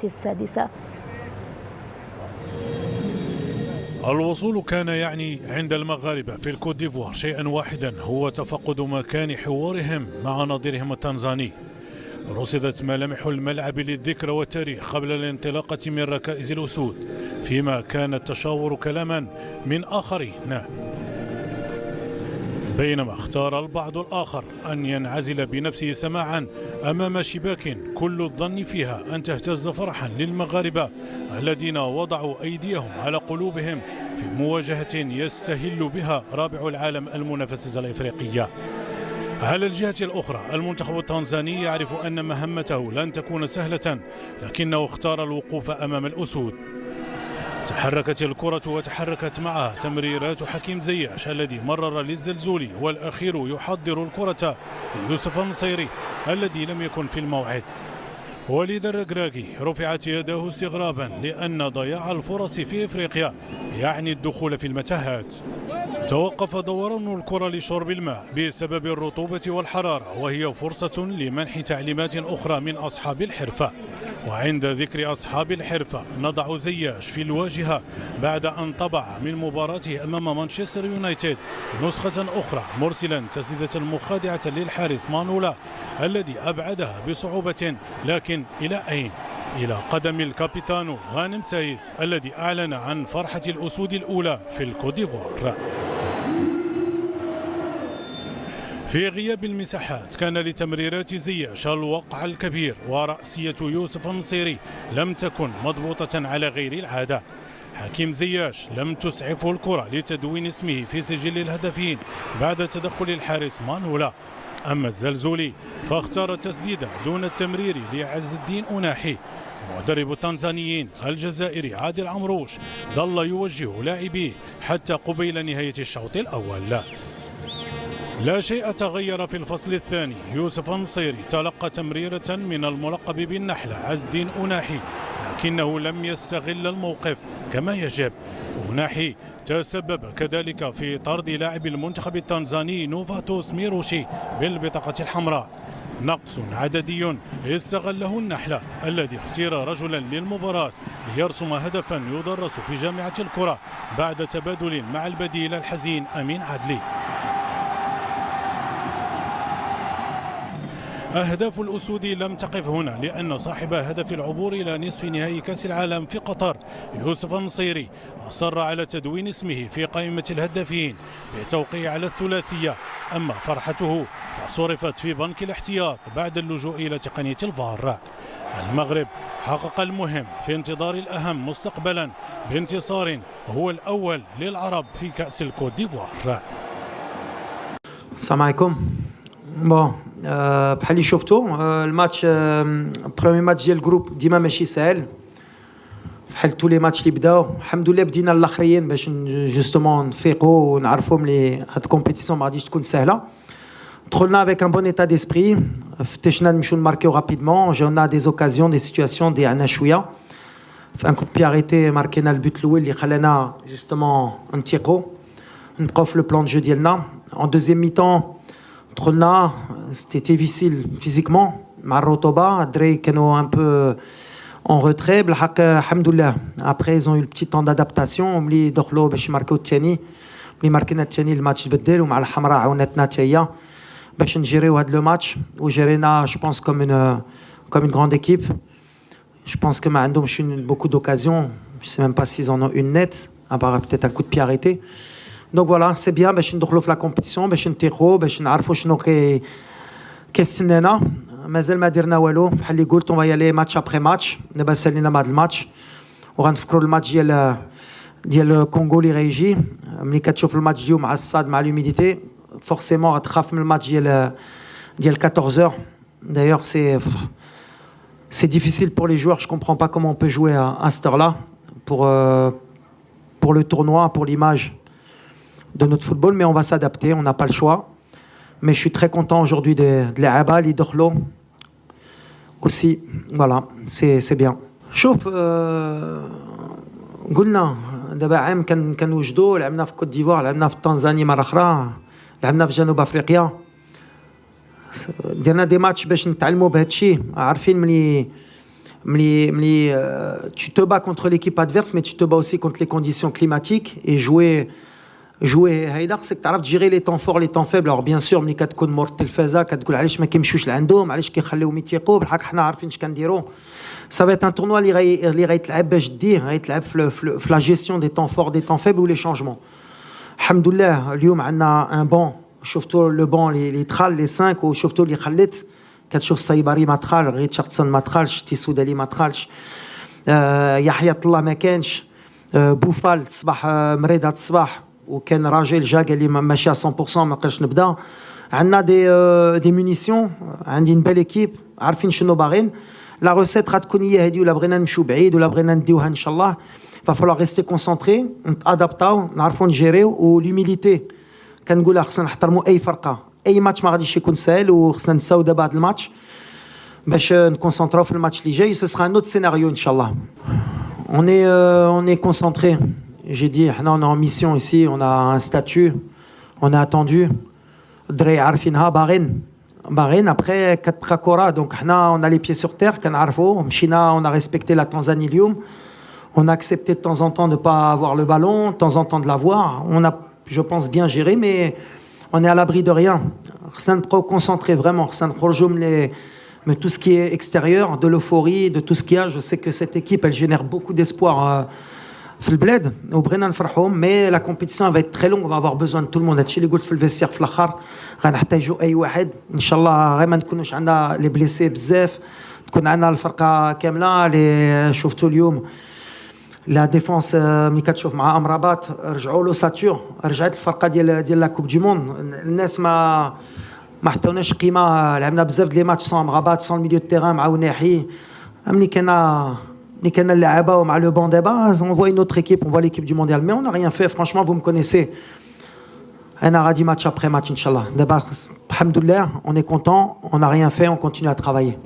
السادسة. الوصول كان يعني عند المغاربة في الكوت ديفوار شيئا واحدا، هو تفقد مكان حوارهم مع نظيرهم التنزاني. رصدت ملامح الملعب للذكرى والتاريخ قبل الانطلاقة من ركائز الأسود، فيما كان التشاور كلاما من آخرين، بينما اختار البعض الآخر أن ينعزل بنفسه سماعا أمام شباك كل الظن فيها أن تهتز فرحا للمغاربة الذين وضعوا أيديهم على قلوبهم في مواجهة يستهل بها رابع العالم المنافسة الإفريقية. على الجهة الأخرى المنتخب التنزاني يعرف أن مهمته لن تكون سهلة، لكنه اختار الوقوف أمام الأسود. تحركت الكرة وتحركت معها تمريرات حكيم زياش الذي مرر للزلزولي، والأخير يحضر الكرة ليوسف النصيري الذي لم يكن في الموعد. وليد الركراكي رفعت يداه استغرابا لأن ضياع الفرص في إفريقيا يعني الدخول في المتاهات. توقف دوران الكرة لشرب الماء بسبب الرطوبة والحرارة، وهي فرصة لمنح تعليمات أخرى من أصحاب الحرفة. وعند ذكر أصحاب الحرفة نضع زياش في الواجهة بعد أن طبع من مباراته أمام مانشستر يونايتد نسخة أخرى، مرسلا تسديدة مخادعة للحارس مانولا الذي أبعدها بصعوبة، لكن إلى أين؟ إلى قدم الكابيتانو غانم سايس الذي أعلن عن فرحة الأسود الأولى في الكوت ديفوار. في غياب المساحات كان لتمريرات زياش الوقع الكبير، ورأسية يوسف النصيري لم تكن مضبوطة على غير العادة. حكيم زياش لم تسعفه الكرة لتدوين اسمه في سجل الهدفين بعد تدخل الحارس مانولا. أما الزلزولي فاختار التسديد دون التمرير لعز الدين أناحي. مدرب التنزانيين الجزائري عادل عمروش ظل يوجه لاعبيه حتى قبيل نهاية الشوط الأول. لا شيء تغير في الفصل الثاني. يوسف النصيري تلقى تمريرة من الملقب بالنحلة عز الدين أناحي، لكنه لم يستغل الموقف كما يجب. أناحي تسبب كذلك في طرد لاعب المنتخب التنزاني نوفاتوس ميروشي بالبطاقة الحمراء. نقص عددي استغله النحلة الذي اختير رجلا للمباراة ليرسم هدفا يدرس في جامعة الكرة بعد تبادل مع البديل الحزين أمين عدلي. أهداف الأسود لم تقف هنا، لأن صاحب هدف العبور إلى نصف نهائي كأس العالم في قطر يوسف النصيري أصر على تدوين اسمه في قائمة الهدافين بتوقيع على الثلاثية. أما فرحته فصرفت في بنك الاحتياط بعد اللجوء إلى تقنية الفار. المغرب حقق المهم في انتظار الأهم مستقبلا بانتصار هو الأول للعرب في كأس الكوت ديفوار. السلام عليكم. بون بحال اللي شفتوا الماتش برومي ماتش ديال الجروب ديما ماشي سهل بحال تو لي ماتش اللي بداو. الحمد لله بدينا الاخرين باش جوستومون نفيقوا ونعرفوا ملي هاد الكومبيتيسيون ما غاديش تكون سهله. دخلنا افيك ان بون ايتا ديسبري، فتشنا نمشيو نماركيو رابيدمون، جاونا دي زوكازيون دي سيتوياسيون ضيعنا شويه. في ان كوب بي اريتي ماركينا البوت الاول اللي خلانا جوستومون نتيقوا نبقاو في لو بلان جو ديالنا. ان دوزيام ميتون دخلنا c'était difficile physiquement مع الرطوبه، الدراري كانوا un peu en retrait بالحق. الحمد لله après ils ont eu le petit temps d'adaptation. ملي دخلوا باش يماركوا الثاني، ملي ماركينا الثاني الماتش تبدل، ومع الحمراء عاونتنا حتى هي باش نجيريو هذا لو ماتش، وجرينا جو بونس comme une grande équipe. Je pense que ما عندهمش beaucoup d'occasions, je sais même pas s'ils en ont une nette à part peut-être un coup de pied arrêté. Donc voilà, c'est bien باش ندخلوا في لا كومبيتيسيون، باش نتيقوا، باش نعرفوا شنو كيستنانا. مازال ما درنا والو، بحال اللي قلت اون فايالي ماتش ابري ماتش. دابا سالينا مع هذا الماتش وغنفكروا الماتش ديال كونغو اللي غيجي. ملي كتشوف الماتش ديالو مع الصاد مع لوميديتي فورسيمون غتخاف من الماتش ديال 14h. D'ailleurs c'est difficile pour les joueurs, je comprends pas comment on peut jouer à cette heure-là pour le tournoi, pour l'image de notre football, mais on va s'adapter, on n'a pas le choix. Mais je suis très content aujourd'hui de l'Aaba, l'Idoklo aussi. Voilà, c'est bien. شوف قلنا دابا عام كنوجدوا، لعبنا في كوت ديفوار، لعبنا في تنزانيا مرة أخرى، لعبنا في جنوب أفريقيا. درنا دي ماتش باش نتعلموا بهذا الشيء، عارفين Tu te bats contre l'équipe adverse, mais tu te bats aussi contre les conditions climatiques. Et jouer هيدا خصك تعرف تجيري les temps forts, les temps faibles. Alors bien sûr ملي كتكون مور التلفازه كتقول علاش ما كيمشوش لعندهم, علاش كيخليوهم يتيقوا, بالحق حنا عارفين اش كنديروا. Ça va être un tournoi اللي غيتلعب باش دير, غيتلعب في la gestion des temps forts, des temps faibles ou les changements. الحمد لله اليوم عندنا un banc, شفتوا le banc les تخال les 5 وشفتوا اللي خليت, كتشوف صيبري ما دخل, غير شخصن ما دخلش, تيسودالي ما دخلش, يحيى الله ما كانش, بوفال الصباح مريض هذا الصباح وكان راجل جا قال لي ماشي 100% ما نقدرش نبدا. عندنا دي مونيسيون, عندي une belle équipe, عارفين شنو باغيين. لا روسيت غتكون هي هذه, ولا بغينا نمشيو بعيد ولا بغينا نديوها ان شاء الله. va falloir rester concentré, نتادابطاو, نعرفوا نجيريو. وليميليتي كنقولها خصنا نحترموا اي فرقه, اي ماتش ما غاديش يكون سهل, وخصنا نساو دابا هذا الماتش باش نكونسونطراو في الماتش اللي جاي. ce sera un autre scénario ان شاء الله. on est concentré. J'ai dit, on est en mission ici, on a un statut, on a attendu. Drey Arfinha, Bahreïn, après Katrakora, donc on a les pieds sur terre, Mchina, on a respecté la Tanzanie Lyoum. On a accepté de temps en temps de ne pas avoir le ballon, de temps en temps de l'avoir. On a, je pense, bien géré, mais on est à l'abri de rien. Rsan concentré vraiment, Rsan mais tout ce qui est extérieur, de l'euphorie, de tout ce qu'il y a. Je sais que cette équipe, elle génère beaucoup d'espoir. في البلاد وبغينا نفرحوهم, مي لا كومبيتيسيون va être très longue, on va avoir besoin de tout le monde. هادشي اللي قلت في الفيستير في الاخر, غنحتاجوا اي واحد ان شاء الله. غير ما نكونوش عندنا لي بليسي بزاف, تكون عندنا الفرقه كامله. اللي شفتوا اليوم لا ديفونس ملي كتشوف مع امرابات, رجعوا له ساتور, رجعت الفرقه ديال لا كوب دي موند. الناس ما حطوناش قيمه, لعبنا بزاف ديال لي ماتش سون امرابات, سون الميليو دو تيران مع وناحي. ملي كان اللعابه ومع le banc débat, on voit une autre équipe, on voit l'équipe du mondial, mais on n'a rien fait. Franchement, vous me connaissez, on a dit match après match, Inch'Allah. D'abord, alhamdoulilah, on est content, on n'a rien fait, on continue à travailler.